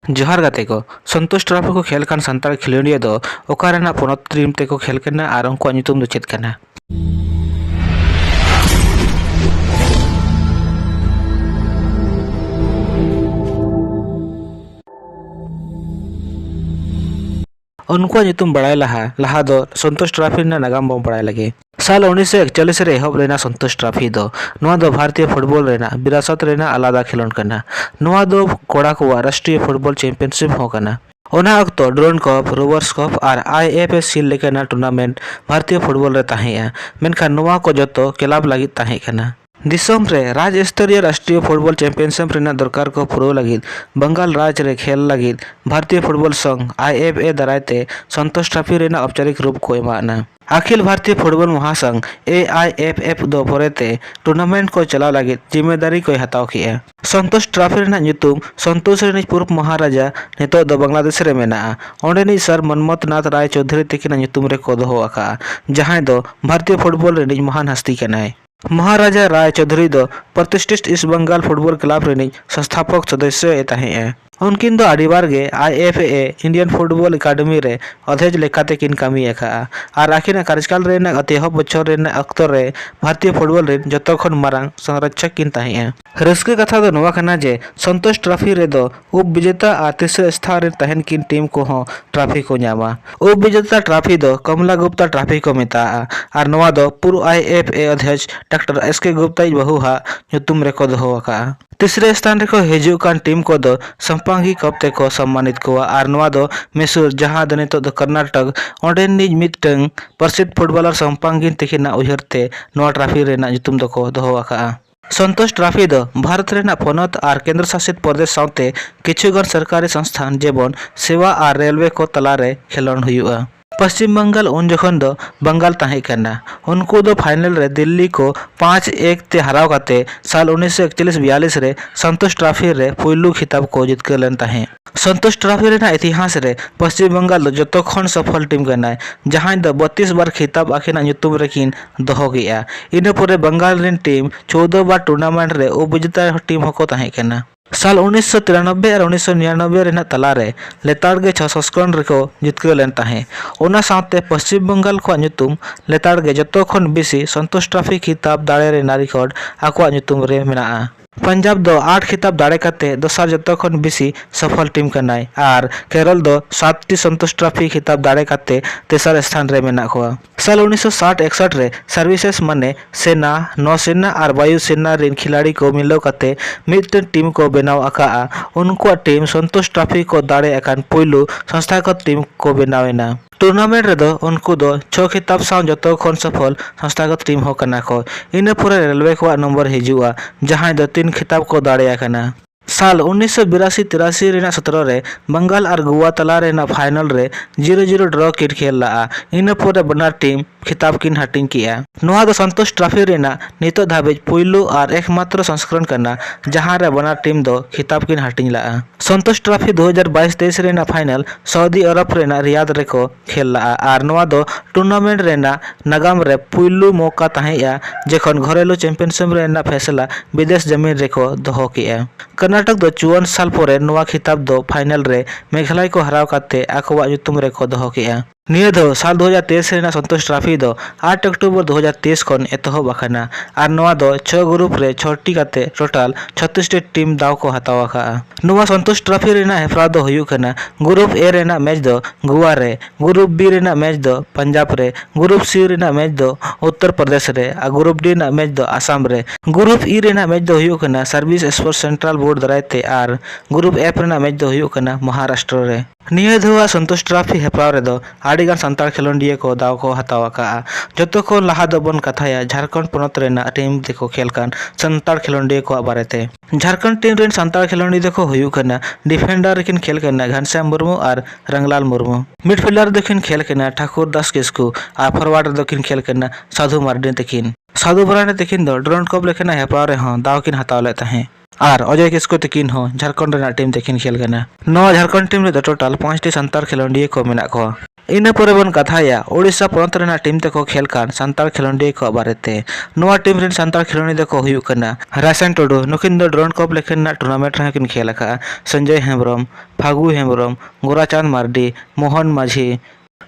जोहार गाते को संतोष ट्रॉफी को खेल कान संतार खिलोडिया दो ओका रेना पोनत टीम ते को खेल करना आर उनको ᱧᱩᱛᱩᱢ दो चेत करना। उनको ᱧᱩᱛᱩᱢ बड़ाई लहा दो संतोष ट्रॉफी ना नागाम बम बड़ाई लगे। साल 1941 रे एहब लेना संतोष ट्रॉफी दो नोआ दो भारतीय फुटबॉल रेना विरासत रेना आलादा खिलोन करना। नोआ दो कोड़ा को राष्ट्रीय फुटबॉल चैंपियनशिप हो करना। ओना अक्तो ड्रोन कप रोवर्स कप और IFF सील लेकना टूर्नामेंट भारतीय फुटबॉल रे ताहेया मेनखान नोआ को जतो क्लब लागित ताहे कना। दिसोम रे राज्य स्तरीय राष्ट्रीय फुटबॉल चैंपियनशिप रेना दरकार को पुरो लगित बंगाल राज्य रे खेल लगित भारतीय फुटबॉल संघ IFA दारायते संतोष ट्रॉफी रेना औपचारिक रूप को एमाना। अखिल भारतीय फुटबॉल महासंघ AIFF दो परेते टूर्नामेंट को चलाव लगित जिम्मेदारी को हताव किया। संतोष ट्रॉफी रेना ᱧᱩᱛᱩᱢ संतोष रेनी पूर्व महाराजा नितो दो बांग्लादेश रे मेना ओंडेनी सर मनमोथ नाथ राय चौधरी तकिना ᱧᱩᱛᱩम रे को दोहो आका जहां दो भारतीय फुटबॉल रेनी महान हस्ती कनाय। महाराजा राय चौधरी दो प्रतिष्ठित ईस्ट बंगाल फुटबॉल क्लब रेनी संस्थापक सदस्य ताहें। उनकिन दो आडिबार गे IFA इंडियन फुटबॉल एकेडमी रे अध्यक्ष लेखाते किन कामी एका और आखिना कार्यकाल रेना अतेहब बछर रेना अक्तो रे भारतीय फुटबॉल रे जतो खन मारांग संरक्षक किन ताहें। रस्के कथा दो नोवा कना जे संतोष ट्रॉफी रे दो उप विजेता और तीसरे स्थान रे तहन किन टीम को हो ट्रॉफी को न्यामा। उप विजेता ट्रॉफी दो कमला गुप्ता ट्रॉफी को मेता और नोवा दो पूर्व IFA अध्यक्ष डॉक्टर SK गुप्ता बहुहा ᱧᱩᱛᱩᱢ रे को दोहो आका। तीसरे स्थान रेको हिजुकान टीम को दो संपांगी कप ते को सम्मानित कोआ और नोआ दो मैसूर जहां दो नितो दो कर्नाटक ओंडेन निज मिदटंग प्रसिद्ध फुटबॉलर संपांगी तकिना उयहरते नोआ ट्रॉफी रेना ᱧᱩᱛᱩᱢ दो दोहो आका। संतोष ट्रॉफी दो भारत रेना पोनत और केंद्र शासित प्रदेश साउते किछुगन सरकारी संस्थान जेबन सेवा और रेलवे को तलारे खेलोन हुआ। पश्चिम बंगाल उन जखन दो बंगाल ताहे करना उनको दो फाइनल रे दिल्ली को 5-1 ते हराव काते साल 1941-42 रे संतोष ट्रॉफी रे पुइलू खिताब को जितकर लेन ताहे। संतोष ट्रॉफी रेना इतिहास रे पश्चिम बंगाल दो जतो खन सफल टीम करना जहां दो 32 बार खिताब आखिना ᱧᱩᱛᱩᱢ रे किन दोहो गया। इन पुरे बंगाल रेन टीम 14 बार टूर्नामेंट रे उपविजेता टीम होको ताहे करना। साल 1993 और 1999 रेना तलारे लेताड़ गे 6 संस्करण रेको जितकर लेन ताहे। ओना साथे पश्चिम बंगाल को ᱧᱩᱛᱩᱢ लेताड़ गे जतो खन बेसी संतोष ट्रॉफी खिताब दाड़े रेना रिकॉर्ड आको ᱧᱩᱛᱩᱢ रे मेना। पंजाब दो 8 खिताब दाड़े काते दोसार जतो खन बेसी सफल टीम कनाय और केरल दो 7टी संतोष ट्रॉफी खिताब दाड़े काते तेसर स्थान रे मेना कोआ। साल 1960-61 रे सर्विसेस माने सेना नौसेना और वायु सेना रेन खिलाड़ी को मिलो काते मिदटन टीम को बनाव आका उनको टीम संतोष ट्रॉफी को दाड़े अकान पुइलू संस्थागत टीम को बनावेना। टूर्नामेंट रे दो उनको दो 6 खिताब साउ जतो खन सफल संस्थागत टीम हो कना को। इन पूरे रेलवे को नंबर हिजुआ जहां दो 3 खिताब को दाड़े कना। साल 1982-83 रेना 17 रे बंगाल और गोवा तला रेना फाइनल रे 0-0 ड्रॉ किट खेल ला। इन पूरे बना टीम खिताब किन हटिंग किया। नोआ दो संतोष ट्रॉफी रेना नितो धाबिज पुइलू और एकमात्र संस्करण करना जहां रे बना टीम दो खिताब किन हटिंग ला। संतोष ट्रॉफी 2022-23 रेना फाइनल सऊदी अरब रेना रियाद रे को खेल ला और नोआ दो टूर्नामेंट रेना नागाम रे पुइलू मौका ताहेया जखन घरेलू चैंपियनशिप रेना फैसला विदेश जमीन रे को दोहो किया। कर्नाटक दो 54 साल पोरे नोआ खिताब दो फाइनल रे मेघालय को हराव काते आकोवा ᱧᱩᱛᱩᱢ रे को दोहो किया। निये दो साल 2023 रेना संतोष ट्रॉफी दो 8 अक्टूबर 2023 खन एतोहब आखना और नोआ दो 6 ग्रुप रे 6टी काते टोटल 36 टी टीम दाव को हताव आका। नोआ संतोष ट्रॉफी रेना हेफरा दो हुयु कना ग्रुप ए रेना मैच दो गोवा रे, ग्रुप बी रेना मैच दो पंजाब रे, ग्रुप सी रेना मैच दो उत्तर प्रदेश रे और ग्रुप डी ना मैच दो आसाम रे। ग्रुप ई रेना मैच दो हुयु कना सर्विस स्पोर्ट सेंट्रल बोर्ड दरायते और ग्रुप एफ रेना मैच दो हुयु कना महाराष्ट्र रे। निये धुआ संतोष ट्रॉफी हेपराव रे दो आडिगान संतार खिलोंडिया को दाव को हताव आका। जतो को लहा दो बन कथाया झारखंड पोनत रेना टीम देखो खेल कान संतार खिलोंडिया को बारेते। झारखंड टीम रेन संतार खिलोंडिया देखो हुयु कना डिफेंडर किन खेल कना घनश्याम मुर्मू और रंगलाल मुर्मू। मिडफील्डर दखिन खेल कना ठाकुर दास किस्कू और फॉरवार्ड दखिन खेल कना साधु मार्डिन तकिन। साधु बराने तकिन दो ड्रोन कप लेखना हेपराव रे हो दाव किन हताव ले ताहे और अजय किस्कू तकिन हो झारखंड रेना टीम तकिन खेल कना। नवा झारखंड टीम रे दो टोटल 5टी संतार खिलोंडिया को मेना को। ᱤᱱᱟᱹ ᱯᱚᱨᱮ ᱵᱚᱱ ᱠᱟᱛᱷᱟᱭᱟ ᱳᱲᱤᱥᱥᱟ ᱯᱚᱱᱚᱛ ᱨᱮᱱᱟᱜ ᱴᱤᱢ ᱛᱮᱠᱚ ᱠᱷᱮᱞ ᱠᱟᱱ ᱥᱟᱱᱛᱟᱲ ᱠᱷᱮᱞᱳᱰᱤᱭᱟᱹ ᱠᱚ ᱵᱟᱨᱮᱛᱮ। ᱱᱚᱣᱟ ᱴᱤᱢ ᱨᱮᱱ ᱥᱟᱱᱛᱟᱲ ᱠᱷᱮᱞᱳᱰᱤᱭᱟᱹ ᱫᱚᱠᱚ ᱦᱩᱭᱩᱜ ᱠᱟᱱᱟ ᱨᱟᱭᱥᱟᱱ ᱴᱩᱰᱩ, ᱱᱩᱠᱤᱱ ᱫᱚ ᱰᱨᱳᱱ ᱠᱟᱯ ᱞᱮᱠᱟᱱᱟᱜ ᱴᱩᱨᱱᱟᱢᱮᱱᱴ ᱨᱮᱦᱚᱸ ᱠᱤᱱ ᱠᱷᱮᱞ ᱟᱠᱟᱜᱼᱟ। ᱥᱚᱧᱡᱚᱭ ᱦᱮᱢᱵᱨᱚᱢ, ᱯᱷᱟᱹᱜᱩ ᱦᱮᱢᱵᱨᱚᱢ, ᱜᱳᱨᱟᱪᱟᱸᱫᱽ ᱢᱟᱨᱰᱤ, ᱢᱳᱦᱚᱱ ᱢᱟᱹᱡᱷᱤ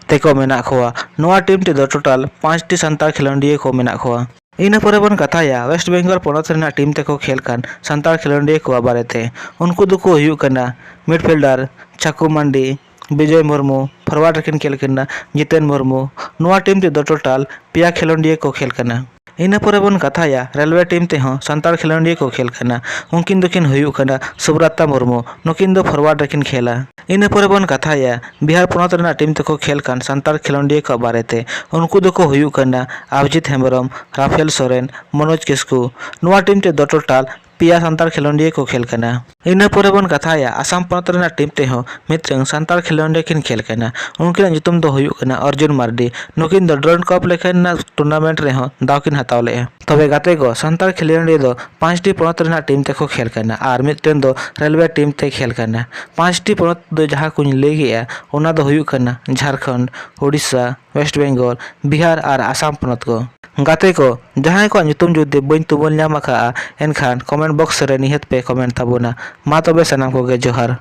ᱛᱮᱠᱚ ᱢᱮᱱᱟᱜ ᱠᱚᱣᱟ। ᱱᱚᱣᱟ ᱴᱤᱢ ᱛᱮᱫᱚ ᱴᱳᱴᱟᱞ 5ᱴᱤ ᱥᱟᱱᱛᱟᱲ ᱠᱷᱮᱞᱳᱰᱤᱭᱟᱹ ᱠᱚ ᱢᱮᱱᱟᱜ ᱠᱚᱣᱟ। ᱤᱱᱟᱹ ᱯᱚᱨᱮ ᱵᱚᱱ ᱠᱟᱛᱷᱟᱭᱟ ᱳᱭᱮᱥᱴ ᱵᱮᱝᱜᱚᱞ ᱯᱚᱱᱚᱛ ᱨᱮᱱᱟᱜ ᱴᱤᱢ ᱛᱮᱠᱚ ᱠᱷᱮᱞ ᱠᱟᱱ ᱥᱟᱱᱛᱟᱲ ᱠᱷᱮᱞᱳᱰᱤᱭᱟᱹ ᱠᱚᱣᱟᱜ ᱵᱟᱨᱮᱛᱮ। ᱩᱱᱠᱩ ᱫᱚᱠᱚ ᱦᱩᱭᱩᱜ ᱠᱟᱱᱟ ᱢᱤᱰᱯᱷᱤल्ᱰᱟᱨ ᱪᱷᱟᱠᱩ ᱢᱟᱱᱰᱤ, ᱵᱤᱡᱚᱭ ᱢᱩᱨᱢᱩ, ᱯᱷᱚᱨᱣᱟᱨᱰ ᱨᱮᱠᱤᱱ ᱠᱷᱮᱞ ᱠᱟᱱᱟ ᱡᱤᱛᱮᱱ ᱢᱩᱨᱢᱩ। ᱱᱚᱣᱟ ᱴᱤᱢ ᱛᱮᱫᱚ ᱴᱳᱴᱟल 5 ᱠᱷᱮᱞᱳᱰᱤᱭᱟᱹ ᱠᱚ ᱠᱷᱮᱞ ᱠᱟᱱᱟ। ᱤᱱᱟᱹ ᱯᱚᱨᱮ ᱵᱚᱱ ᱠᱟᱛᱷᱟᱭᱟ ᱨᱮᱞᱣᱮ ᱴᱤᱢ ᱛᱮᱦᱚᱸ ᱥᱟᱱᱛᱟᱲ ᱠᱷᱮᱞᱳᱰᱤᱭᱟᱹ ᱠᱚ ᱠᱷᱮᱞ ᱠᱟᱱᱟ। ᱩᱱᱠᱤन ᱫᱚᱠᱤᱱ ᱦᱩᱭᱩᱜ ᱠᱟᱱᱟ ᱥᱩᱵᱨᱟᱛᱟ ᱢᱩᱨᱢᱩ, ᱱᱩᱠᱤᱱ ᱫᱚ ᱯᱷᱚᱨᱣᱟᱨᱰ ᱨᱮᱠᱤᱱ ᱠᱷᱮᱞᱟ। ᱤᱱᱟᱹ ᱯᱚᱨᱮ ᱵᱚᱱ ᱠᱟᱛᱷᱟᱭᱟ ᱵᱤᱦᱟᱨ ᱯᱚᱱᱚᱛ ᱨᱮᱱᱟᱜ ᱴᱤᱢ ᱛᱮᱠᱚ ᱠᱷᱮᱞ ᱠᱟᱱ ᱥᱟᱱᱛᱟᱲ ᱠᱷᱮᱞᱳᱰᱤᱭᱟᱹ ᱠᱚ ᱵᱟᱨᱮᱛᱮ। ᱩᱱᱠᱩ ᱫᱚᱠᱚ ᱦᱩᱭᱩᱜ ᱠᱟᱱᱟ ᱚᱵᱷᱤᱡᱤᱛ ᱦᱮᱢᱵᱨᱚᱢ, ᱨᱟᱯᱷᱮᱞ ᱥᱚᱨᱮᱱ, ᱢᱚᱱᱳᱡᱽ ᱠᱤᱥᱠᱩ। ᱱᱚᱣᱟ ᱴᱤᱢ ᱛᱮᱫᱚ ᱴᱳᱴᱟल 5 ᱥᱟᱱᱛᱟᱲ ᱠᱷᱮᱞᱳᱰᱤᱭᱟᱹ ᱠᱚ ᱠᱷᱮᱞ ᱠᱟᱱᱟ। ᱤᱱᱟᱹ ᱯᱚᱨᱮ ᱵᱚᱱ ᱠᱟᱛᱷᱟᱭᱟ ᱟᱥᱟᱢ ᱯᱚᱱᱚᱛ ᱨᱮᱱᱟᱜ ᱴᱤᱢ ᱛᱮᱦᱚᱸ ᱢᱤᱫᱴᱟᱝ ᱥᱟᱱᱛᱟᱲ ᱠᱷᱮᱞᱳᱰᱤᱭᱟᱹ ᱠᱤᱱ ᱠᱷᱮᱞ ᱠᱟᱱᱟ। ᱩᱱᱠᱤᱱᱟᱜ ᱧᱩᱛᱩᱢ ᱫᱚ ᱦᱩᱭᱩᱜ ᱠᱟᱱᱟ ᱚᱨᱡᱩᱱ ᱢᱟᱨᱰᱤ, ᱱᱩᱠᱤᱱ ᱫᱚ ᱰᱨᱳᱱ ᱠᱟᱯ ᱞᱮᱠᱟᱱᱟᱜ ᱴᱩᱨᱱᱟᱢᱮᱱᱴ ᱨᱮᱦᱚᱸ ᱫᱟᱣ ᱠᱤᱱ ᱦᱟᱛᱟᱣ ᱞᱮᱜᱼᱟ। ᱛᱚᱵᱮ ᱜᱟᱛᱮ ᱠᱚ ᱥᱟᱱᱛᱟᱲ ᱠᱷᱮᱞᱳᱰᱤᱭᱟᱹ ᱫᱚ 5ᱴᱤ ᱯᱚᱱᱚᱛ ᱨᱮᱱᱟᱜ ᱴᱤᱢ ᱛᱮᱠᱚ ᱠᱷᱮᱞ ᱠᱟᱱᱟ ᱟᱨ ᱢᱤᱫᱴᱮᱱ ᱫᱚ ᱨᱮᱞᱣᱮ ᱴᱤᱢ ᱛᱮ ᱠᱷᱮᱞ ᱠᱟᱱᱟ। 5ᱴᱤ ᱯᱚᱱᱚᱛ ᱫᱚ ᱡᱟᱦᱟᱸ ᱠᱚᱧ ᱞᱟᱹᱭ ᱠᱮᱜᱼᱟ ᱚᱱᱟ ᱫᱚ ᱦᱩᱭᱩᱜ ᱠᱟᱱᱟ ᱡᱷᱟᱲᱠᱷᱚᱸᱰ, ᱳᱲᱤᱥᱥᱟ, ᱳᱭᱮᱥᱴ ᱵᱮᱝᱜᱚᱞ, ᱵᱤᱦᱟᱨ ᱟᱨ ᱟᱥᱟᱢ ᱯᱚᱱᱚᱛ ᱠᱚ। ᱜᱟᱛᱮ ᱠᱚ ᱡᱟᱦᱟᱸᱭ ᱠᱚᱣᱟᱜ ᱧᱩᱛᱩᱢ ᱡᱩᱫᱤ ᱵᱟᱹᱧ ᱛᱩᱢᱟᱹᱞ ᱧᱟᱢ ᱟᱠᱟᱜᱼᱟ ᱮᱱᱠᱷᱟᱱ ᱠᱚᱢᱮᱱᱴ ᱵᱚᱠᱥ ᱨᱮ ᱱᱤᱦᱟᱹᱛ ᱯᱮ ᱠᱚᱢᱮᱱᱴ ᱛᱟᱵᱚᱱᱟ। ᱢᱟ ᱛᱚᱵᱮ ᱥᱟᱱᱟᱢ ᱠᱚᱜᱮ ᱡᱚᱦᱟᱨ।